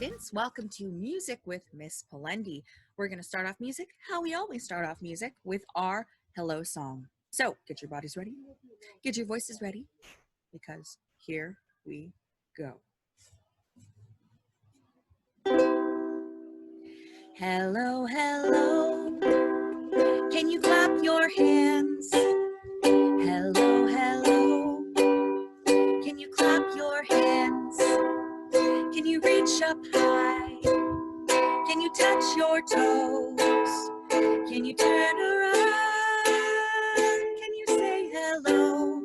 students. Welcome to Music with Miss Palendi. We're going to start off music how we always start off music, with our hello song. So get your bodies ready, get your voices ready, because here we go. Hello, hello. Can you clap your hands? Hello, hello. Can you clap your hands? Can you reach up high? Can you touch your toes? Can you turn around? Can you say hello?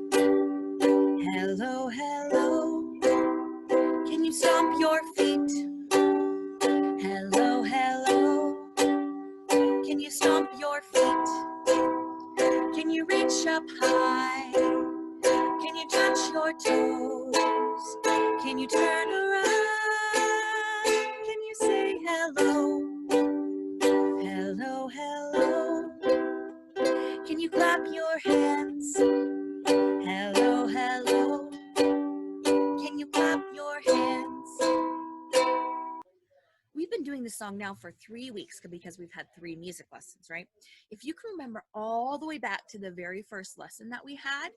Hello, hello. Can you stomp your feet? Hello, hello. Can you stomp your feet? Can you reach up high? Can you touch your toes? Can you turn around? Can you say hello? Hello, hello. Can you clap your hands? Hello, hello. Can you clap your hands? We've been doing this song now for 3 weeks because we've had 3 music lessons, right? If you can remember all the way back to the very first lesson that we had,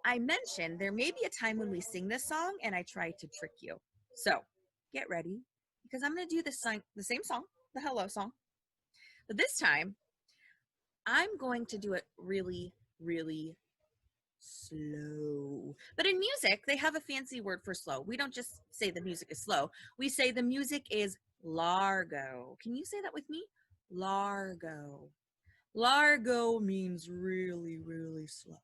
I mentioned there may be a time when we sing this song and I try to trick you. So get ready, because I'm going to do the same song, the hello song. But this time, I'm going to do it really, really slow. But in music, they have a fancy word for slow. We don't just say the music is slow. We say the music is largo. Can you say that with me? Largo. Largo means really, really slow.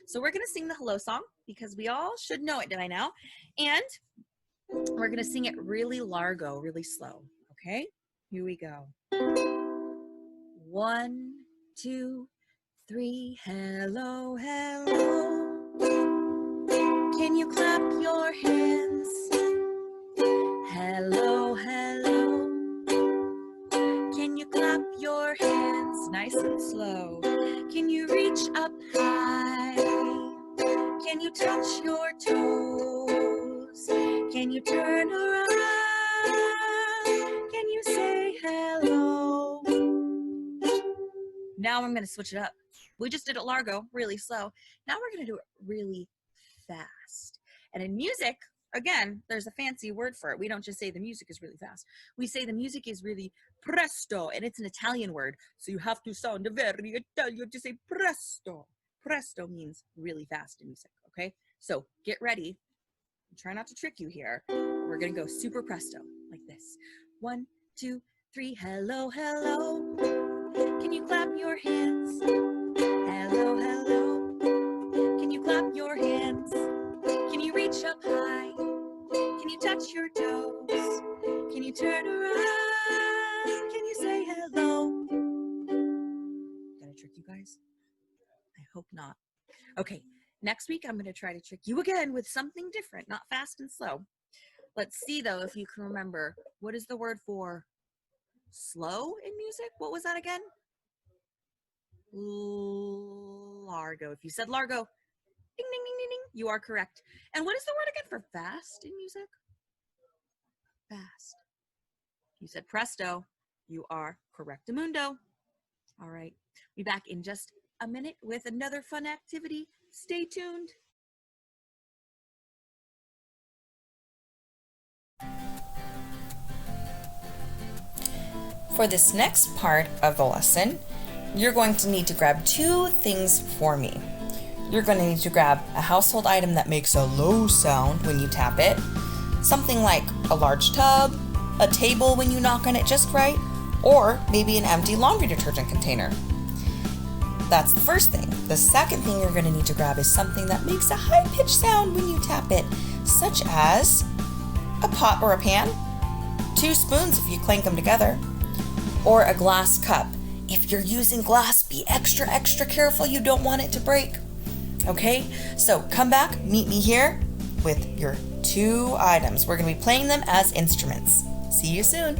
So we're going to sing the hello song because we all should know it by now. And we're going to sing it really largo, really slow. Okay? Here we go. 1, 2, 3. Hello, hello. Can you clap your hands? Hello, hello. Can you clap your hands nice and slow? Can you reach up high? Can you touch your toes? Can you turn around? Can you say hello? Now I'm going to switch it up. We just did it largo, really slow. Now we're going to do it really fast. And in music, again, there's a fancy word for it. We don't just say the music is really fast. We say the music is really presto, and it's an Italian word. So you have to sound very Italian to say presto. Presto means really fast in music, okay? So get ready. Try not to trick you here. We're going to go super presto, like this. 1, 2, 3. Hello, hello. Can you clap your hands? Hello, hello. Can you clap your hands? Can you reach up high? Can you touch your toes? Can you turn around? Can you say hello? Did I trick you guys? I hope not. Okay, next week I'm going to try to trick you again with something different, not fast and slow. Let's see, though, if you can remember. What is the word for slow in music? What was that again? Largo. If you said largo, ding, ding, ding, ding, ding, you are correct. And what is the word again for fast in music? Fast. You said presto. You are correctamundo. All right. Be back in just a minute with another fun activity. Stay tuned. For this next part of the lesson, you're going to need to grab 2 things for me. You're going to need to grab a household item that makes a low sound when you tap it, something like a large tub, a table when you knock on it just right, or maybe an empty laundry detergent container. That's the first thing. The second thing you're going to need to grab is something that makes a high-pitched sound when you tap it, such as a pot or a pan, 2 spoons if you clank them together, or a glass cup. If you're using glass, be extra, extra careful. You don't want it to break. Okay, so come back, meet me here with your 2 items. We're going to be playing them as instruments. See you soon.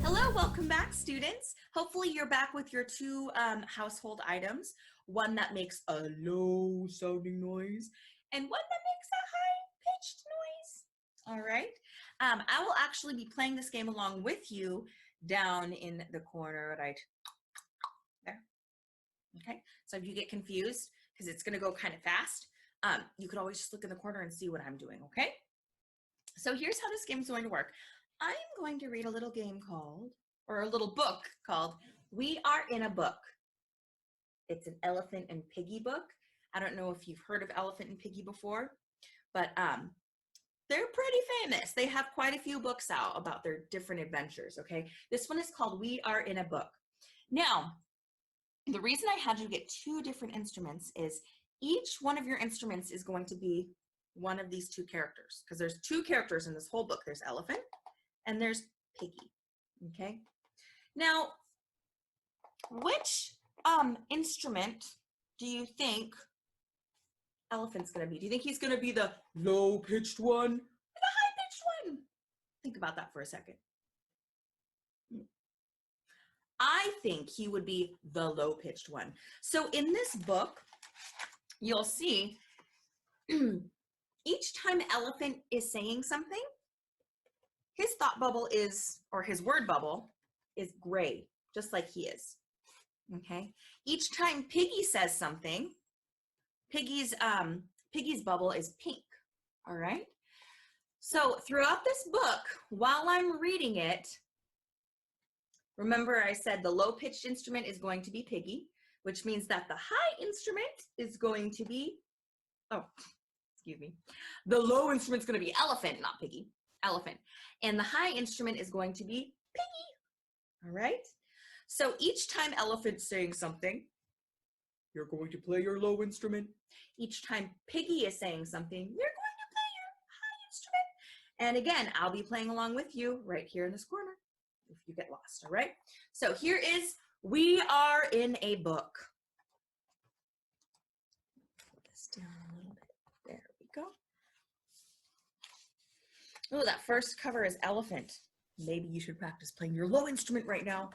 Hello, welcome back, students. Hopefully you're back with your 2 household items. One that makes a low sounding noise and one that makes a high pitched noise. All right. I will actually be playing this game along with you down in the corner right there. Okay, so if you get confused, because it's going to go kind of fast, you could always just look in the corner and see what I'm doing, okay? So here's how this game is going to work. I'm going to read a little game called, or a little book called, We Are in a Book. It's an Elephant and Piggy book. I don't know if you've heard of Elephant and Piggy before, but they're pretty famous. They have quite a few books out about their different adventures, okay? This one is called We Are in a Book. Now, the reason I had you get 2 different instruments is each one of your instruments is going to be one of these 2 characters, because there's 2 characters in this whole book. There's Elephant and there's Piggy, okay? Now, which instrument do you think Elephant's gonna be? Do you think he's gonna be the low-pitched one or the high-pitched one? Think about that for a second. I think he would be the low-pitched one. So in this book, you'll see each time Elephant is saying something, his thought bubble is, or his word bubble is gray, just like he is, okay? Each time Piggy says something, Piggy's bubble is pink, all right? So throughout this book, while I'm reading it, remember I said the low-pitched instrument is going to be Piggy, which means that the high instrument is going to be, the low instrument is going to be Elephant, not Piggy, Elephant. And the high instrument is going to be Piggy, all right? So each time Elephant's saying something, you're going to play your low instrument. Each time Piggy is saying something, you're going to play your high instrument. And again, I'll be playing along with you right here in this corner if you get lost, all right? So here is We Are in a Book. Put this down a little bit. There we go. Oh, that first cover is Elephant. Maybe you should practice playing your low instrument right now.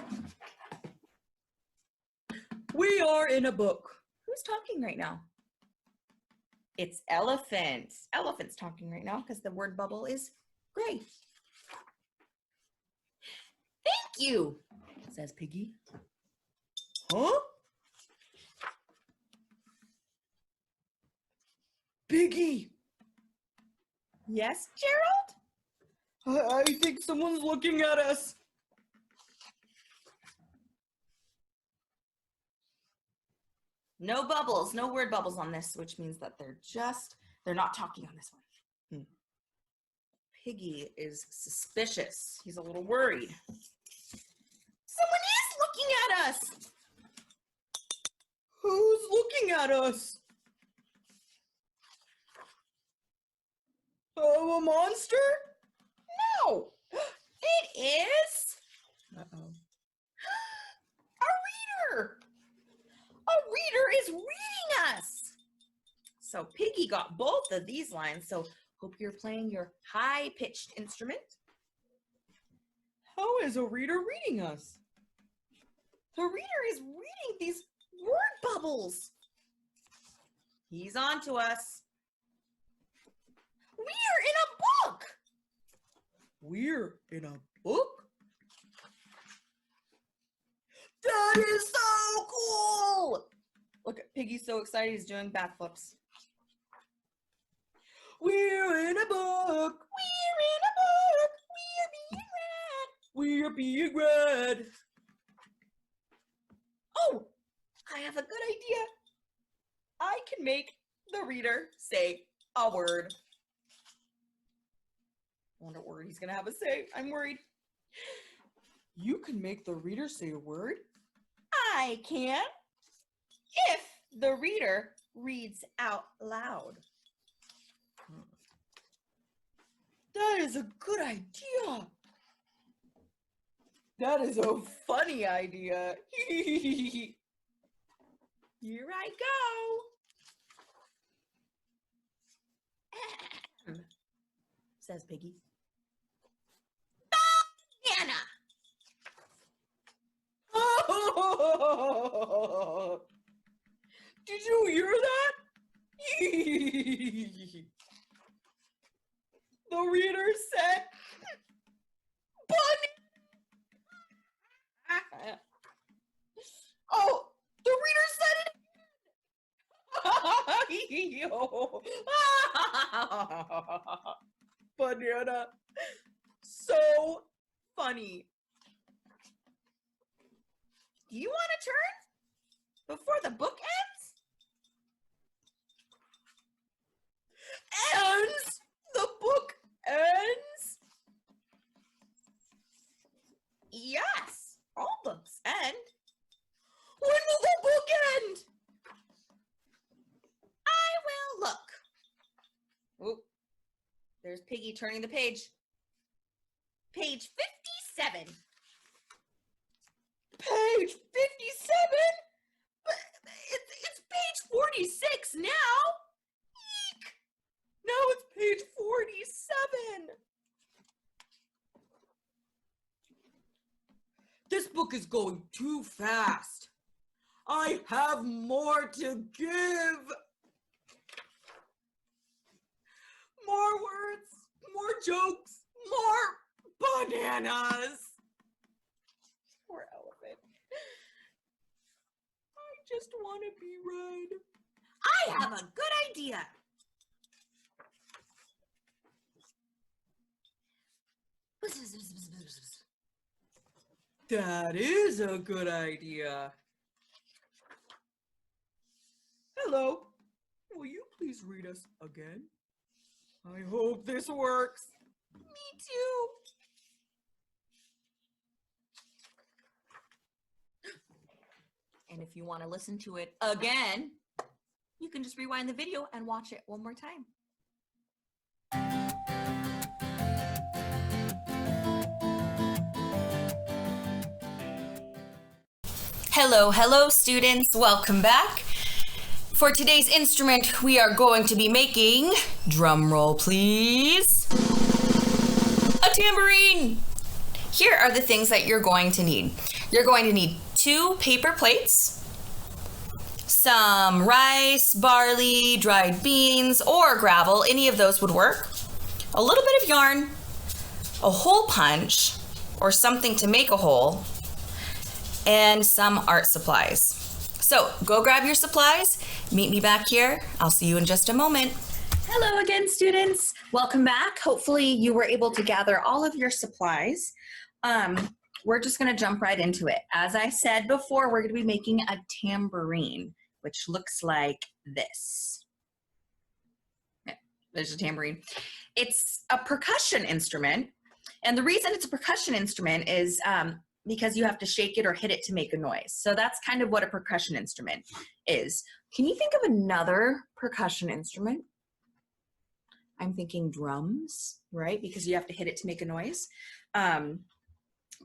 We are in a book. Who's talking right now? It's Elephant. Elephant's talking right now because the word bubble is gray. Thank you, says Piggy. Huh? Piggy. Yes, Gerald? I think someone's looking at us. No bubbles, no word bubbles on this, which means that they're not talking on this one. Piggy is suspicious. He's a little worried. Someone is looking at us. Who's looking at us? Oh, a monster? No, it is. Uh-oh. A reader. A reader is reading us. So Piggy got both of these lines. So hope you're playing your high-pitched instrument. How is a reader reading us? The reader is reading these word bubbles. He's on to us. We're in a book. We're in a book? That is so cool! Look at Piggy's so excited he's doing backflips. We're in a book. We're in a book. We're being read. We're being read. Oh, I have a good idea. I can make the reader say a word. I wonder what word he's gonna have us say. I'm worried. You can make the reader say a word. I can. If the reader reads out loud. That is a good idea. That is a funny idea. Here I go. Says Piggy. Banana. Did you hear that? The reader said Yo. Banana. So funny. Do you want to turn before the book ends? Ends. The book ends. Yes, all books end. When will the book end? I will look. Oh, there's Piggy turning the page. Page 57. Page 57? But it's page 46 now. Eek. Now it's page 47. This book is going too fast. I have more to give. More words, more jokes, more bananas. Poor elephant. I just want to be read. I have a good idea. That is a good idea. Hello. Will you please read us again? I hope this works. Me too. And if you want to listen to it again, you can just rewind the video and watch it one more time. Hello students, welcome back. For today's instrument, we are going to be making, drum roll please, a tambourine. Here are the things that you're going to need. You're going to need 2 paper plates, some rice, barley, dried beans, or gravel, any of those would work, a little bit of yarn, a hole punch, or something to make a hole, and some art supplies. So go grab your supplies, meet me back here. I'll see you in just a moment. Hello again, students. Welcome back. Hopefully you were able to gather all of your supplies. We're just gonna jump right into it. As I said before, we're gonna be making a tambourine, which looks like this. Yeah, there's a tambourine. It's a percussion instrument. And the reason it's a percussion instrument is because you have to shake it or hit it to make a noise. So that's kind of what a percussion instrument is. Can you think of another percussion instrument? I'm thinking drums, right? Because you have to hit it to make a noise.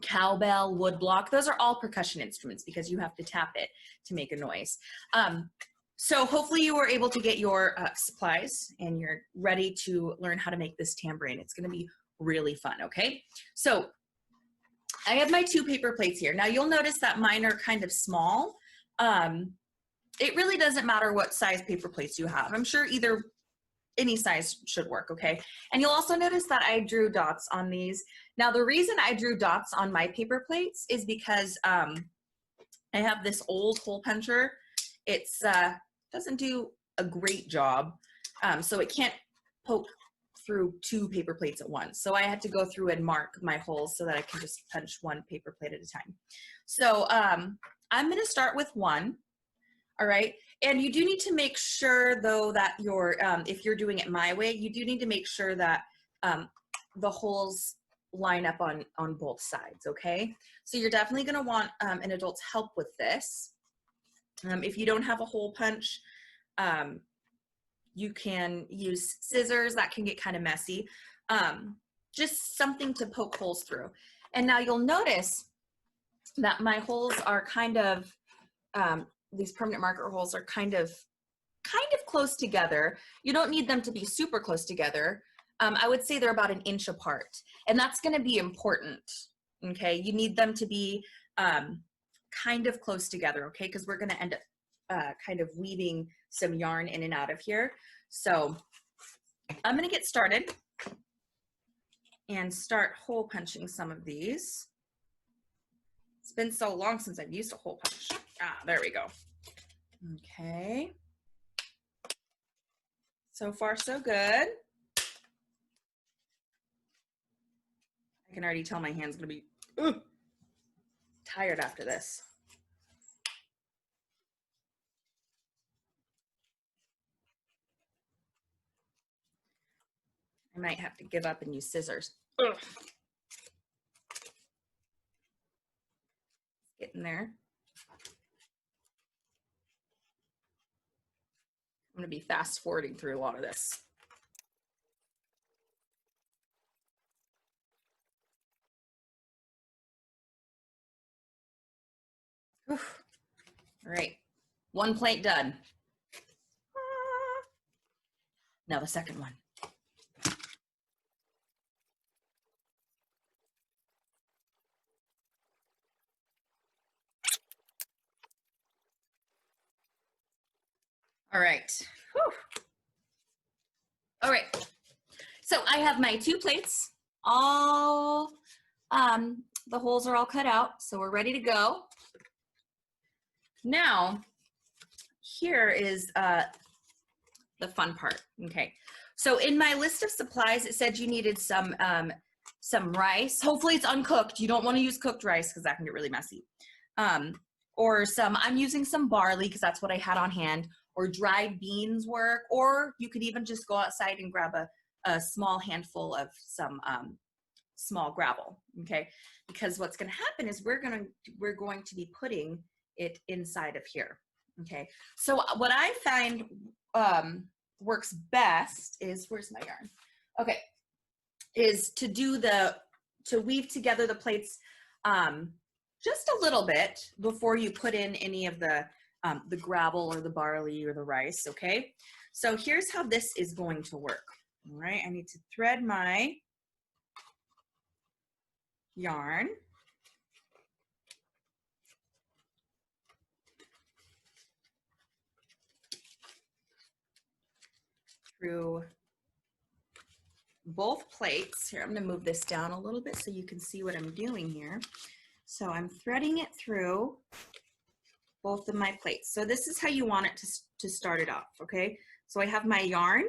Cowbell, woodblock, those are all percussion instruments because you have to tap it to make a noise. So hopefully you were able to get your supplies and you're ready to learn how to make this tambourine. It's gonna be really fun, okay? So I have my 2 paper plates here. Now you'll notice that mine are kind of small. It really doesn't matter what size paper plates you have. I'm sure any size should work, okay? And you'll also notice that I drew dots on these. Now the reason I drew dots on my paper plates is because I have this old hole puncher. It's doesn't do a great job, so it can't poke through 2 paper plates at once. So I had to go through and mark my holes so that I can just punch 1 paper plate at a time. So I'm gonna start with 1, all right? And you do need to make sure though that if you're doing it my way, you do need to make sure that the holes line up on both sides, okay? So you're definitely gonna want an adult's help with this. If you don't have a hole punch, you can use scissors. That can get kind of messy. Just something to poke holes through. And now you'll notice that my holes are kind of, these permanent marker holes are kind of close together. You don't need them to be super close together. I would say they're about 1 inch apart. And that's gonna be important, okay? You need them to be kind of close together, okay? Because we're gonna end up kind of weaving some yarn in and out of here. So I'm gonna get started and start hole punching some of these. It's been so long since I've used a hole punch. Ah, there we go. Okay. So far, so good. I can already tell my hand's gonna be tired after this. I might have to give up and use scissors. Ugh. Getting there. I'm gonna be fast forwarding through a lot of this. Whew. All right, one plate done. Now the second one. All right. Whew. All right. So I have my 2 plates. All the holes are all cut out, so we're ready to go. Now, here is the fun part. Okay. So in my list of supplies, it said you needed some rice. Hopefully it's uncooked. You don't want to use cooked rice because that can get really messy. Or I'm using some barley because that's what I had on hand, or dried beans work, or you could even just go outside and grab a small handful of some small gravel, okay? Because what's gonna happen is we're going to be putting it inside of here, okay? So what I find works best is, where's my yarn? Okay, is to weave together the plates just a little bit before you put in any of the gravel or the barley or the rice, okay? So here's how this is going to work, all right? I need to thread my yarn. Through both plates. Here, I'm gonna move this down a little bit so you can see what I'm doing here. So I'm threading it through both of my plates. So this is how you want it to start it off, okay? So I have my yarn,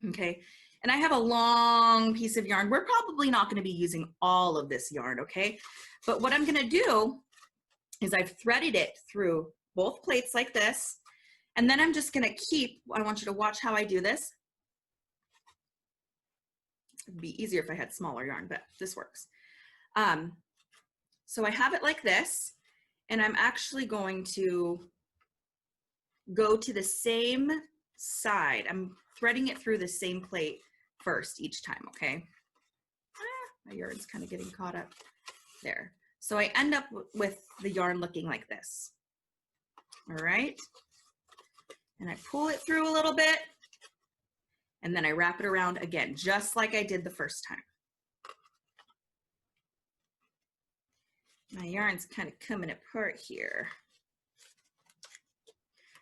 okay? And I have a long piece of yarn. We're probably not gonna be using all of this yarn, okay? But what I'm gonna do is I've threaded it through both plates like this, and then I'm just gonna I want you to watch how I do this. It'd be easier if I had smaller yarn, but this works. So I have it like this, and I'm actually going to go to the same side. I'm threading it through the same plate first each time, okay? My yarn's kind of getting caught up there. So I end up with the yarn looking like this, all right? And I pull it through a little bit, and then I wrap it around again, just like I did the first time. My yarn's kind of coming apart here.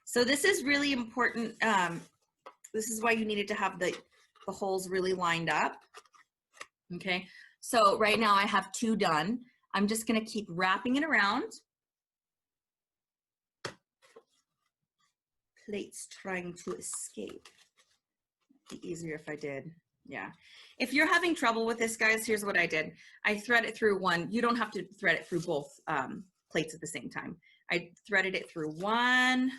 So this is really important. This is why you needed to have the holes really lined up. Okay, so right now I have 2 done. I'm just gonna keep wrapping it around. Plates trying to escape. It'd be easier if I did. Yeah. If you're having trouble with this, guys, here's what I did. I thread it through one. You don't have to thread it through both plates at the same time. I threaded it through one,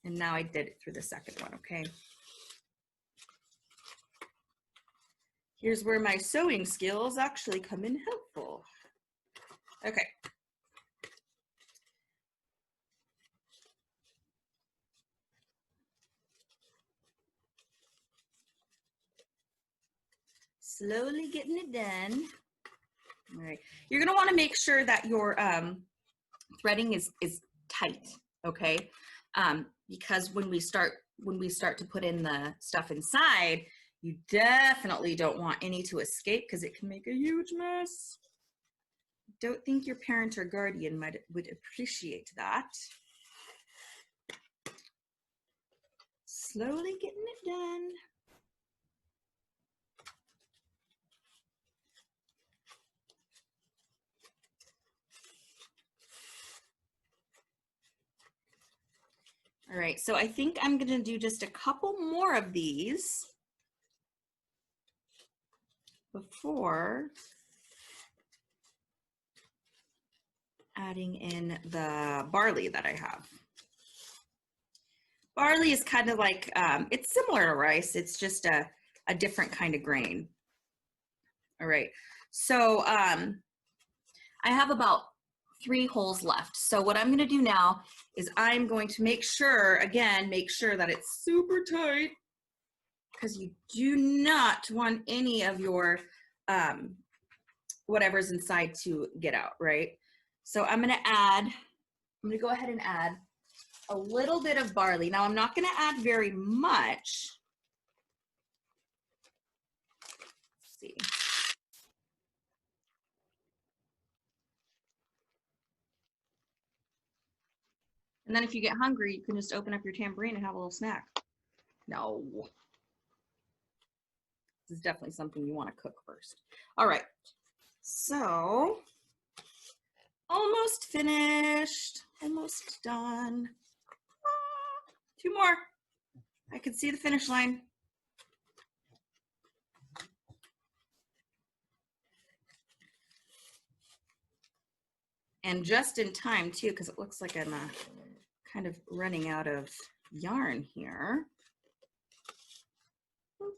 and now I did it through the second one, okay? Here's where my sewing skills actually come in helpful. Okay. Slowly getting it done. All right. You're gonna want to make sure that your threading is tight, okay? Because when we start to put in the stuff inside, you definitely don't want any to escape because it can make a huge mess. Don't think your parent or guardian would appreciate that. Slowly getting it done. All All right, so I think I'm gonna do just a couple more of these before adding in the barley that I have. Barley is kind of like, it's similar to rice, it's just a different kind of grain. All right, so I have about 3 holes left. So what I'm gonna do now is I'm going to make sure, again, make sure that it's super tight, because you do not want any of your whatever's inside to get out, right? So I'm gonna go ahead and add a little bit of barley. Now I'm not gonna add very much. Let's see. And then if you get hungry, you can just open up your tambourine and have a little snack. No. This is definitely something you want to cook first. All right. So, almost finished. Almost done. 2 more. I can see the finish line. And just in time too, because it looks like I'm kind of running out of yarn here. Okay.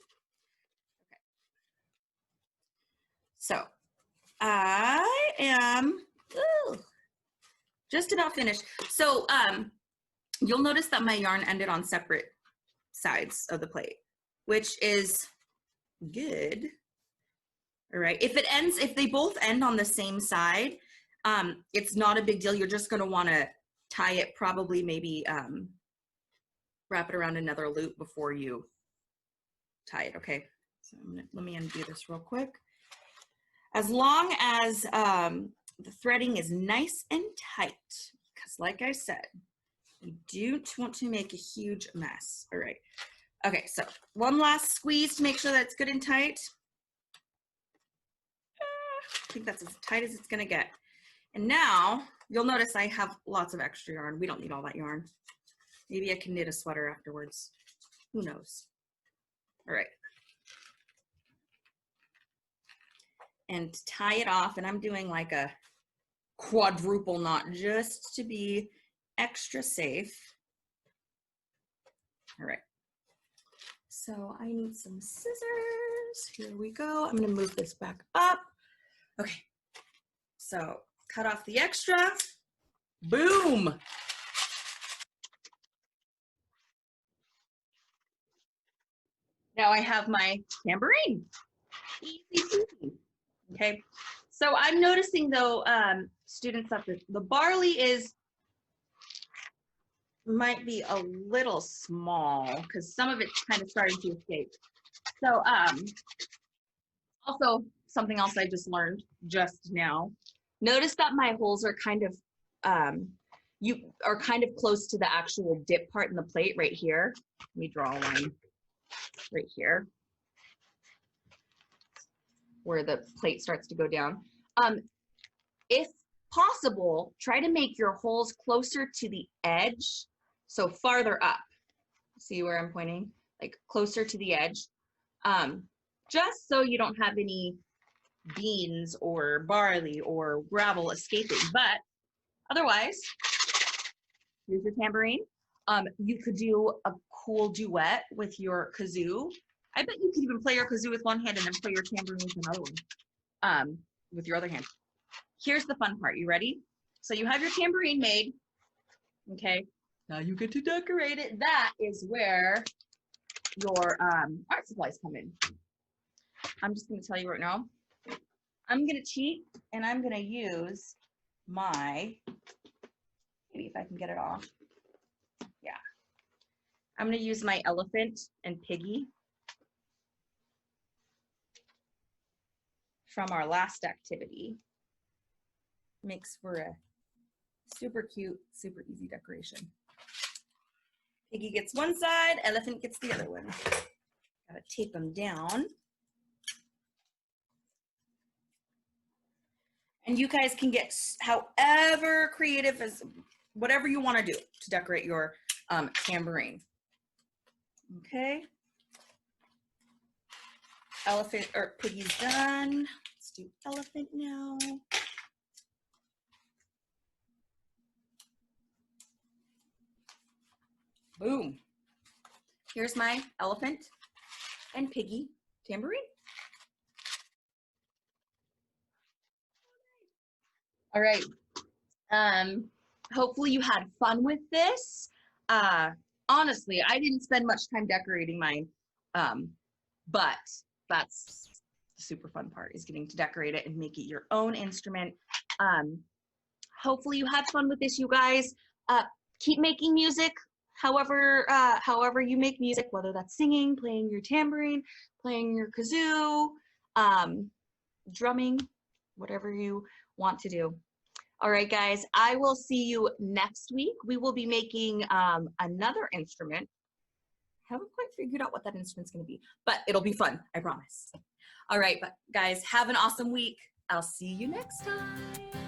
So I am just about finished. So you'll notice that my yarn ended on separate sides of the plate, which is good. All right. If they both end on the same side, it's not a big deal. You're just going to want to tie it, probably maybe wrap it around another loop before you tie it. Okay. So let me undo this real quick. As long as the threading is nice and tight, because like I said, you don't want to make a huge mess. All right. Okay, so one last squeeze to make sure that it's good and tight. I think that's as tight as it's gonna get. And now you'll notice I have lots of extra yarn. We don't need all that yarn. Maybe I can knit a sweater afterwards. Who knows? All right. And tie it off, and I'm doing like a quadruple knot just to be extra safe. All right. So I need some scissors. Here we go. I'm gonna move this back up. Okay. So cut off the extra. Boom. Now I have my tambourine. Easy peasy. Okay. So I'm noticing though, students, that the barley might be a little small because some of it's kind of starting to escape. So also something else I just learned just now. Notice that my holes are kind of you are kind of close to the actual dip part in the plate right here. Let me draw a line right here where the plate starts to go down. If possible, try to make your holes closer to the edge, so farther up. See where I'm pointing? Like closer to the edge, just so you don't have any beans or barley or gravel escaping. But otherwise, here's your tambourine. You could do a cool duet with your kazoo. I bet you could even play your kazoo with one hand and then play your tambourine with another one, with your other hand. Here's the fun part. You ready? So you have your tambourine made. Okay. Now you get to decorate it. That is where your art supplies come in. I'm just going to tell you right now. I'm going to cheat and I'm going to use my, maybe if I can get it off. Yeah. I'm going to use my elephant and piggy from our last activity. Makes for a super cute, super easy decoration. Piggy gets one side, elephant gets the other one. Gotta tape them down. And you guys can get however creative as whatever you want to do to decorate your tambourine. Okay. Elephant or piggy's done. Let's do elephant now. Boom. Here's my elephant and piggy tambourine. All right. Hopefully you had fun with this. Honestly, I didn't spend much time decorating mine, but that's the super fun part, is getting to decorate it and make it your own instrument. Hopefully you had fun with this, you guys. Keep making music however you make music, whether that's singing, playing your tambourine, playing your kazoo, drumming, whatever you want to do. All right, guys, I will see you next week. We will be making another instrument. Haven't quite figured out what that instrument's going to be, but it'll be fun, I promise. All right, but guys, have an awesome week. I'll see you next time.